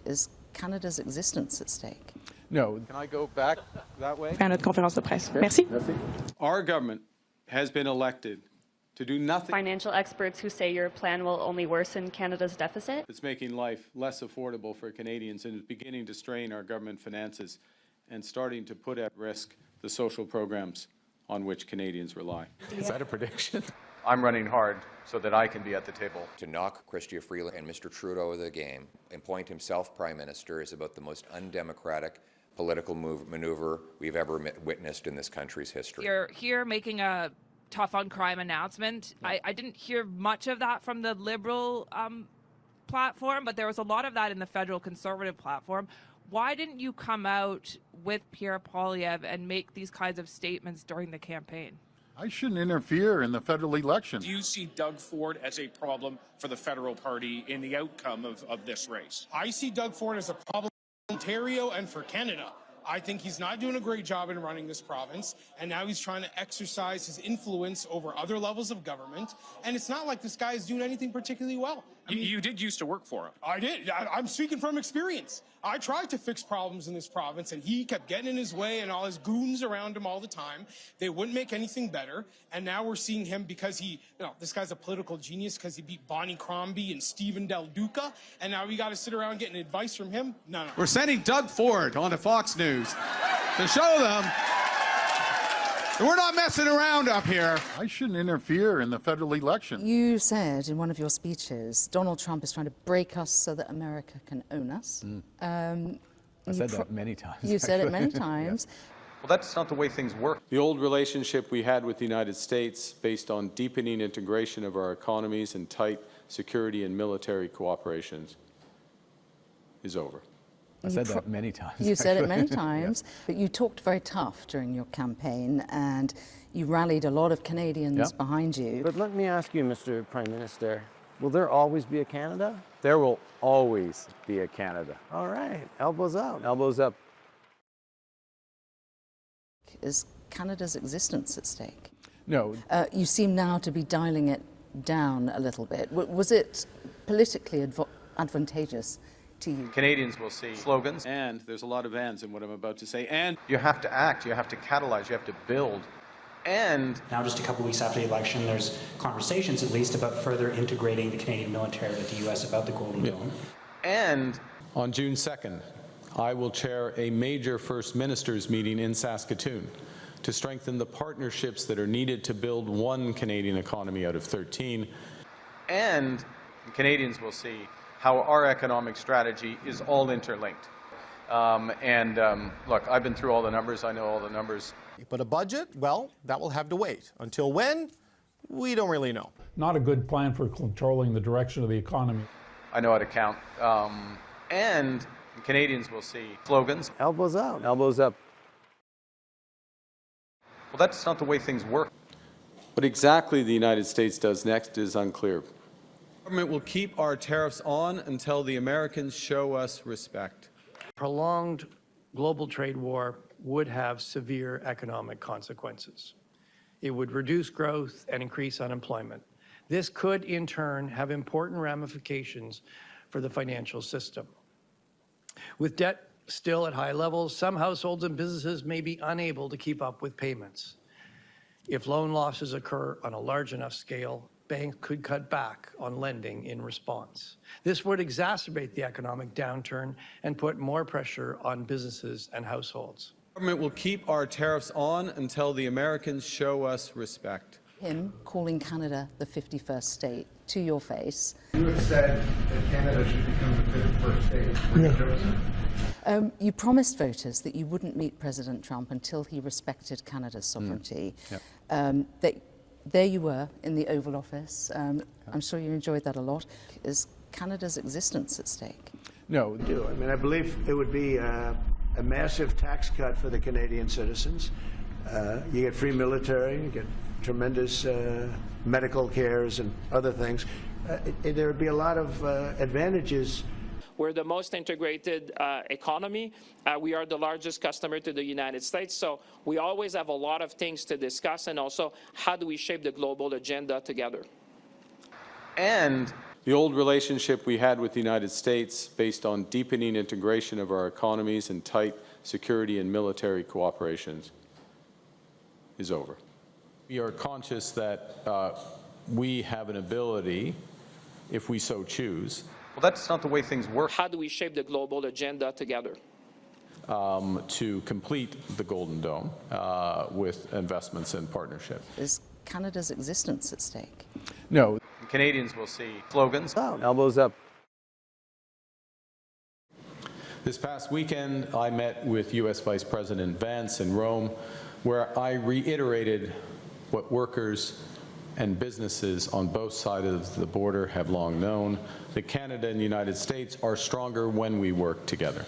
Is Canada's existence at stake? No. Can I go back that way? À notre conférence de presse. Merci. Our government has been elected to do nothing. Financial experts who say your plan will only worsen Canada's deficit. It's making life less affordable for Canadians and is beginning to strain our government finances and starting to put at risk the social programs on which Canadians rely. Is that a prediction? I'm running hard so that I can be at the table. To knock Chrystia Freeland and Mr. Trudeau of the game and appoint himself Prime Minister is about the most undemocratic political maneuver we've ever witnessed in this country's history. You're here making a tough on crime announcement. Yeah. I didn't hear much of that from the Liberal platform, but there was a lot of that in the federal Conservative platform. Why didn't you come out with Pierre Poilievre and make these kinds of statements during the campaign? I shouldn't interfere in the federal election. Do you see Doug Ford as a problem for the federal party in the outcome of this race? I see Doug Ford as a problem for Ontario and for Canada. I think he's not doing a great job in running this province, and now he's trying to exercise his influence over other levels of government, and it's not like this guy is doing anything particularly well. I mean, you did used to work for him. I did. I'm speaking from experience. I tried to fix problems in this province, and he kept getting in his way and all his goons around him all the time. They wouldn't make anything better, and now we're seeing him because this guy's a political genius because he beat Bonnie Crombie and Stephen Del Duca, and now we got to sit around getting advice from him? No. We're sending Doug Ford onto Fox News to show them that we're not messing around up here. I shouldn't interfere in the federal election. You said in one of your speeches, Donald Trump is trying to break us so that America can own us. I said that many times. You said it many times. Yeah. Well, that's not the way things work. The old relationship we had with the United States, based on deepening integration of our economies and tight security and military cooperation, is over. I said that many times. You said it many times, but you talked very tough during your campaign and you rallied a lot of Canadians behind you. But let me ask you, Mr. Prime Minister, will there always be a Canada? There will always be a Canada. All right, elbows up. Elbows up. Is Canada's existence at stake? No. You seem now to be dialing it down a little bit. Was it politically advantageous to you? Canadians will see slogans, and there's a lot of ands in what I'm about to say, and you have to act, you have to catalyze, you have to build, and... Now, just a couple weeks after the election, there's conversations at least about further integrating the Canadian military with the U.S. about the Golden Dome. And on June 2nd, I will chair a major First Ministers meeting in Saskatoon to strengthen the partnerships that are needed to build one Canadian economy out of 13, and Canadians will see how our economic strategy is all interlinked. Look, I've been through all the numbers. I know all the numbers. But a budget, well, that will have to wait. Until when? We don't really know. Not a good plan for controlling the direction of the economy. I know how to count. And Canadians will see slogans. Elbows up. Elbows up. Well, that's not the way things work. What exactly the United States does next is unclear. The government will keep our tariffs on until the Americans show us respect. Prolonged global trade war would have severe economic consequences. It would reduce growth and increase unemployment. This could, in turn, have important ramifications for the financial system. With debt still at high levels, some households and businesses may be unable to keep up with payments. If loan losses occur on a large enough scale, banks could cut back on lending in response. This would exacerbate the economic downturn and put more pressure on businesses and households. The government will keep our tariffs on until the Americans show us respect. Him calling Canada the 51st state to your face. You have said that Canada should become the 51st state. Were you joking? You promised voters that you wouldn't meet President Trump until he respected Canada's sovereignty. There you were in the Oval Office. I'm sure you enjoyed that a lot. Is Canada's existence at stake? No. I mean, I believe it would be a massive tax cut for the Canadian citizens. You get free military, you get tremendous medical cares and other things. There would be a lot of advantages. We're the most integrated economy. We are the largest customer to the United States, so we always have a lot of things to discuss, and also how do we shape the global agenda together. And The old relationship we had with the United States, based on deepening integration of our economies and tight security and military cooperations, is over. We are conscious that we have an ability, if we so choose. Well, that's not the way things work. How do we shape the global agenda together? To complete the Golden Dome with investments and partnership. Is Canada's existence at stake? No. Canadians will see slogans. Elbows up. This past weekend, I met with U.S. Vice President Vance in Rome, where I reiterated what workers and businesses on both sides of the border have long known, that Canada and the United States are stronger when we work together.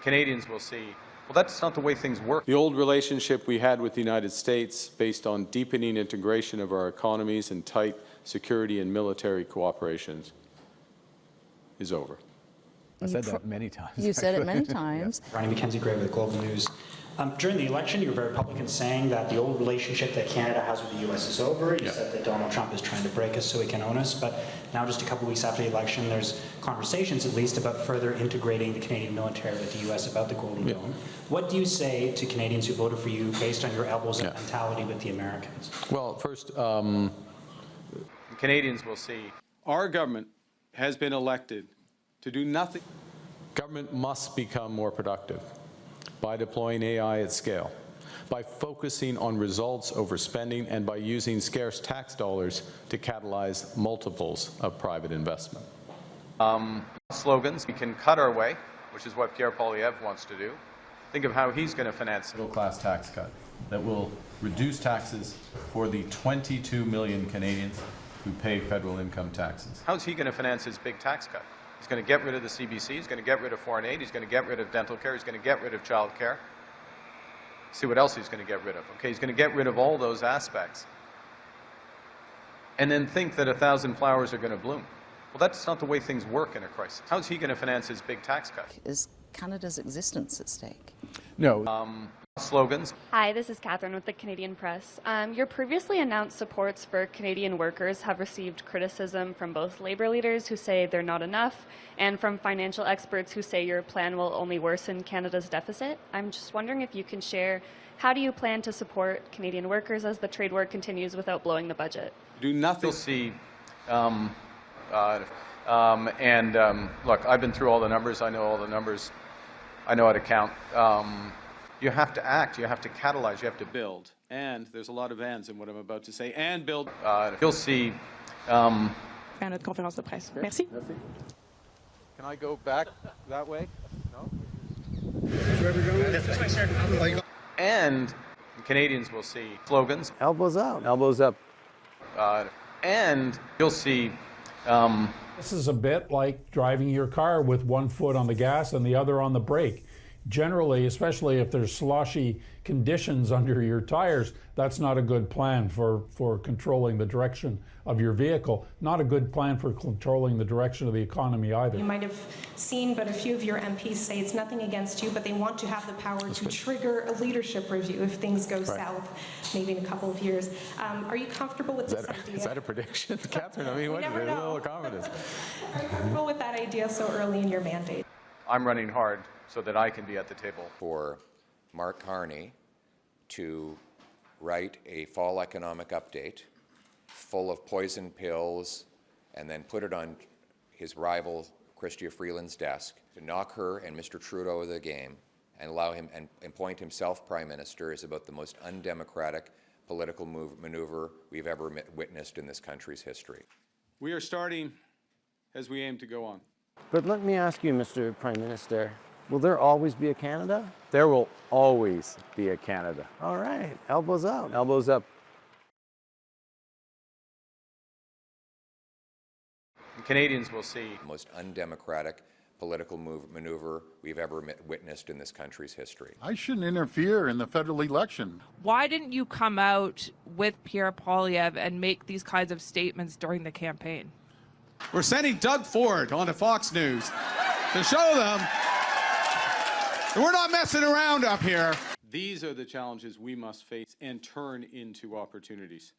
Canadians will see, well, that's not the way things work. The old relationship we had with the United States, based on deepening integration of our economies and tight security and military cooperations, is over. I said that many times. You said it many times. Ronnie McKenzie Gray with Global News. During the election, you were very Republican, saying that the old relationship that Canada has with the U.S. is over. You said that Donald Trump is trying to break us so he can own us. But now, just a couple weeks after the election, there's conversations, at least, about further integrating the Canadian military with the U.S. about the Golden Dome. What do you say to Canadians who voted for you based on your elbows up mentality with the Americans? Well, first, Canadians will see our government has been elected to do nothing. Government must become more productive by deploying AI at scale, by focusing on results over spending, and by using scarce tax dollars to catalyze multiples of private investment. Slogans, we can cut our way, which is what Pierre Poilievre wants to do. Think of how he's going to finance a middle-class tax cut that will reduce taxes for the 22 million Canadians who pay federal income taxes. How's he going to finance his big tax cut? He's going to get rid of the CBC, he's going to get rid of foreign aid, he's going to get rid of dental care, he's going to get rid of child care. See what else he's going to get rid of. Okay, he's going to get rid of all those aspects. And then think that 1,000 flowers are going to bloom. Well, that's not the way things work in a crisis. How's he going to finance his big tax cut? Is Canada's existence at stake? No. Slogans. Hi, this is Catherine with the Canadian Press. Your previously announced supports for Canadian workers have received criticism from both Labour leaders who say they're not enough, and from financial experts who say your plan will only worsen Canada's deficit. I'm just wondering if you can share, how do you plan to support Canadian workers as the trade war continues without blowing the budget? Do nothing. See, look, I've been through all the numbers. I know all the numbers. I know how to count. You have to act, you have to catalyze, you have to build. And there's a lot of ands in what I'm about to say. And build. You'll see. Faire notre conférence de presse. Merci. Can I go back that way? No? And Canadians will see slogans. Elbows out. Elbows up. And you'll see. This is a bit like driving your car with one foot on the gas and the other on the brake. Generally, especially if there's sloshy conditions under your tires, that's not a good plan for controlling the direction of your vehicle. Not a good plan for controlling the direction of the economy either. You might have seen, but a few of your MPs say it's nothing against you, but they want to have the power to trigger a leadership review if things go south, maybe in a couple of years. Are you comfortable with this idea? Is that a prediction, Catherine? I mean, what is it? A little confidence. Are you comfortable with that idea so early in your mandate? I'm running hard so that I can be at the table. For Mark Carney to write a fall economic update full of poison pills and then put it on his rival Chrystia Freeland's desk, to knock her and Mr. Trudeau out of the game and allow him and appoint himself Prime Minister is about the most undemocratic political maneuver we've ever witnessed in this country's history. We are starting as we aim to go on. But let me ask you, Mr. Prime Minister, will there always be a Canada? There will always be a Canada. All right, elbows out. Elbows up. Canadians will see the most undemocratic political maneuver we've ever witnessed in this country's history. I shouldn't interfere in the federal election. Why didn't you come out with Pierre Poilievre and make these kinds of statements during the campaign? We're sending Doug Ford onto Fox News to show them that we're not messing around up here. These are the challenges we must face and turn into opportunities.